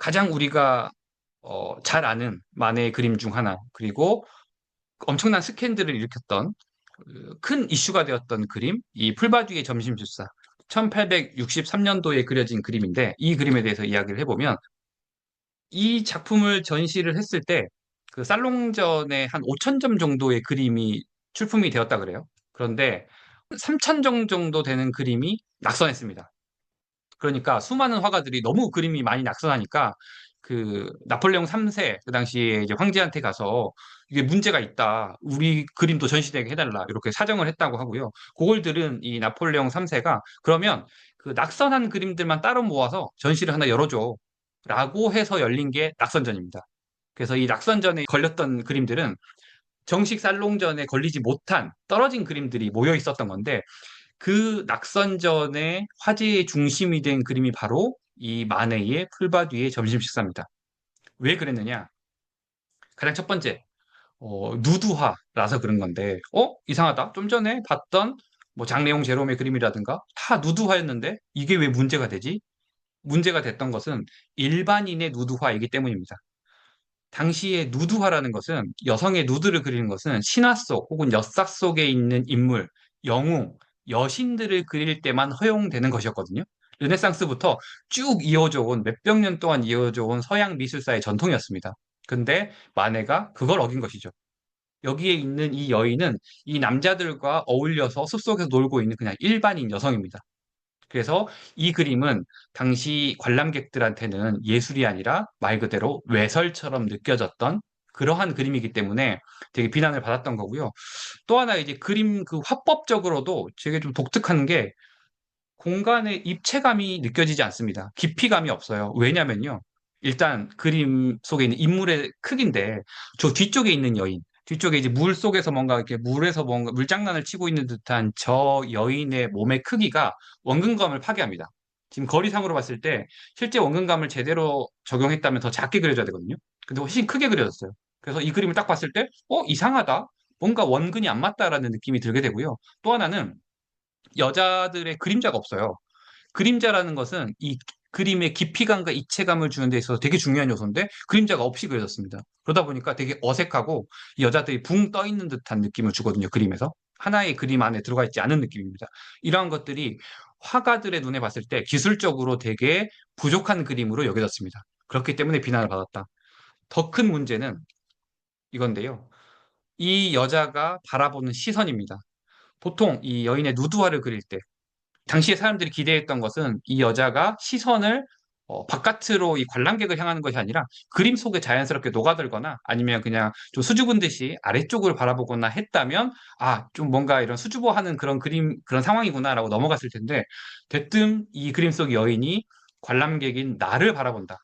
가장 우리가 잘 아는 만해의 그림 중 하나, 그리고 엄청난 스캔들을 일으켰던 큰 이슈가 되었던 그림, 이 풀바디의 점심술사. 1863년도에 그려진 그림인데, 이 그림에 대해서 이야기를 해보면, 이 작품을 전시를 했을 때 그 살롱전에 한 5천 점 정도의 그림이 출품이 되었다 그래요. 그런데 3천 점 정도 되는 그림이 낙선했습니다. 그러니까 수많은 화가들이 너무 그림이 많이 낙선하니까 그 나폴레옹 3세 그 당시에 이제 황제한테 가서 이게 문제가 있다. 우리 그림도 전시되게 해달라. 이렇게 사정을 했다고 하고요. 그걸 들은 이 나폴레옹 3세가 그러면 그 낙선한 그림들만 따로 모아서 전시를 하나 열어줘. 라고 해서 열린 게 낙선전입니다. 그래서 이 낙선전에 걸렸던 그림들은 정식 살롱전에 걸리지 못한 떨어진 그림들이 모여 있었던 건데 그 낙선전의 화제의 중심이 된 그림이 바로 이 마네의 풀바디의 점심 식사입니다. 왜 그랬느냐? 가장 첫 번째, 누드화라서 그런 건데, 이상하다. 좀 전에 봤던 뭐 장례용 제롬의 그림이라든가 다 누드화였는데 이게 왜 문제가 되지? 문제가 됐던 것은 일반인의 누드화이기 때문입니다. 당시에 누드화라는 것은 여성의 누드를 그리는 것은 신화 속 혹은 엿삭 속에 있는 인물, 영웅, 여신들을 그릴 때만 허용되는 것이었거든요. 르네상스부터 쭉 이어져 온 몇백 년 동안 이어져 온 서양 미술사의 전통이었습니다. 근데 마네가 그걸 어긴 것이죠. 여기에 있는 이 여인은 이 남자들과 어울려서 숲속에서 놀고 있는 그냥 일반인 여성입니다. 그래서 이 그림은 당시 관람객들한테는 예술이 아니라 말 그대로 외설처럼 느껴졌던 그러한 그림이기 때문에 되게 비난을 받았던 거고요. 또 하나 이제 그림 그 화법적으로도 되게 좀 독특한 게 공간의 입체감이 느껴지지 않습니다. 깊이감이 없어요. 왜냐면요. 일단 그림 속에 있는 인물의 크기인데 저 뒤쪽에 있는 여인, 뒤쪽에 이제 물 속에서 뭔가 이렇게 물에서 뭔가 물장난을 치고 있는 듯한 저 여인의 몸의 크기가 원근감을 파괴합니다. 지금 거리상으로 봤을 때 실제 원근감을 제대로 적용했다면 더 작게 그려져야 되거든요. 근데 훨씬 크게 그려졌어요. 그래서 이 그림을 딱 봤을 때, 이상하다. 뭔가 원근이 안 맞다라는 느낌이 들게 되고요. 또 하나는 여자들의 그림자가 없어요. 그림자라는 것은 이 그림의 깊이감과 입체감을 주는 데 있어서 되게 중요한 요소인데 그림자가 없이 그려졌습니다. 그러다 보니까 되게 어색하고 여자들이 붕 떠 있는 듯한 느낌을 주거든요. 그림에서. 하나의 그림 안에 들어가 있지 않은 느낌입니다. 이러한 것들이 화가들의 눈에 봤을 때 기술적으로 되게 부족한 그림으로 여겨졌습니다. 그렇기 때문에 비난을 받았다. 더 큰 문제는 이건데요. 이 여자가 바라보는 시선입니다. 보통 이 여인의 누드화를 그릴 때 당시에 사람들이 기대했던 것은 이 여자가 시선을 바깥으로 이 관람객을 향하는 것이 아니라 그림 속에 자연스럽게 녹아들거나 아니면 그냥 좀 수줍은 듯이 아래쪽을 바라보거나 했다면 좀 뭔가 이런 수줍어하는 그런 그림, 그런 상황이구나라고 넘어갔을 텐데 대뜸 이 그림 속 여인이 관람객인 나를 바라본다.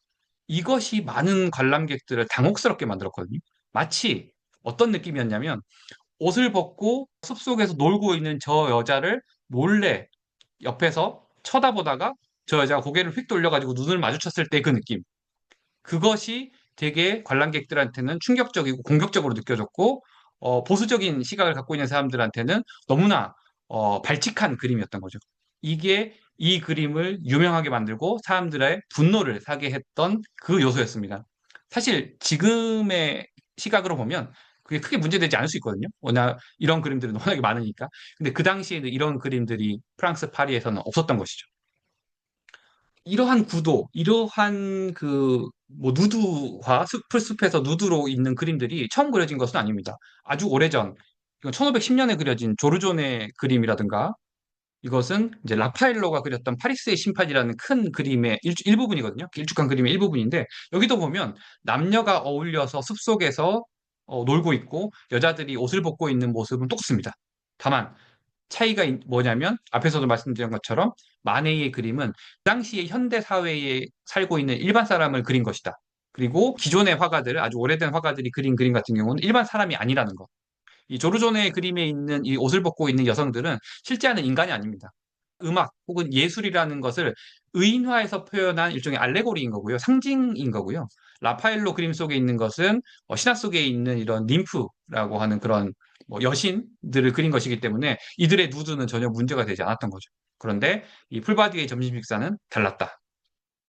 이것이 많은 관람객들을 당혹스럽게 만들었거든요. 마치 어떤 느낌이었냐면 옷을 벗고 숲속에서 놀고 있는 저 여자를 몰래 옆에서 쳐다보다가 저 여자가 고개를 휙 돌려가지고 눈을 마주쳤을 때 그 느낌. 그것이 되게 관람객들한테는 충격적이고 공격적으로 느껴졌고, 보수적인 시각을 갖고 있는 사람들한테는 너무나 발칙한 그림이었던 거죠. 이게 이 그림을 유명하게 만들고 사람들의 분노를 사게 했던 그 요소였습니다. 사실 지금의 시각으로 보면 그게 크게 문제되지 않을 수 있거든요. 워낙 이런 그림들은 워낙에 많으니까. 근데 그 당시에는 이런 그림들이 프랑스 파리에서는 없었던 것이죠. 이러한 구도, 이러한 그, 뭐, 누드화, 풀숲에서 누드로 있는 그림들이 처음 그려진 것은 아닙니다. 아주 오래전, 이건 1510년에 그려진 조르존의 그림이라든가, 이것은 이제 라파엘로가 그렸던 파리스의 심판이라는 큰 그림의 일부분이거든요. 길쭉한 그림의 일부분인데, 여기도 보면 남녀가 어울려서 숲속에서 놀고 있고, 여자들이 옷을 벗고 있는 모습은 똑같습니다. 다만, 차이가 뭐냐면 앞에서도 말씀드린 것처럼 마네의 그림은 그 당시의 현대 사회에 살고 있는 일반 사람을 그린 것이다. 그리고 기존의 화가들, 아주 오래된 화가들이 그린 그림 같은 경우는 일반 사람이 아니라는 것. 이 조르존의 그림에 있는 이 옷을 벗고 있는 여성들은 실제하는 인간이 아닙니다. 음악 혹은 예술이라는 것을 의인화해서 표현한 일종의 알레고리인 거고요. 상징인 거고요. 라파엘로 그림 속에 있는 것은 신화 속에 있는 이런 ним프라고 하는 그런 뭐 여신들을 그린 것이기 때문에 이들의 누드는 전혀 문제가 되지 않았던 거죠. 그런데 이 풀바디의 점심 식사는 달랐다.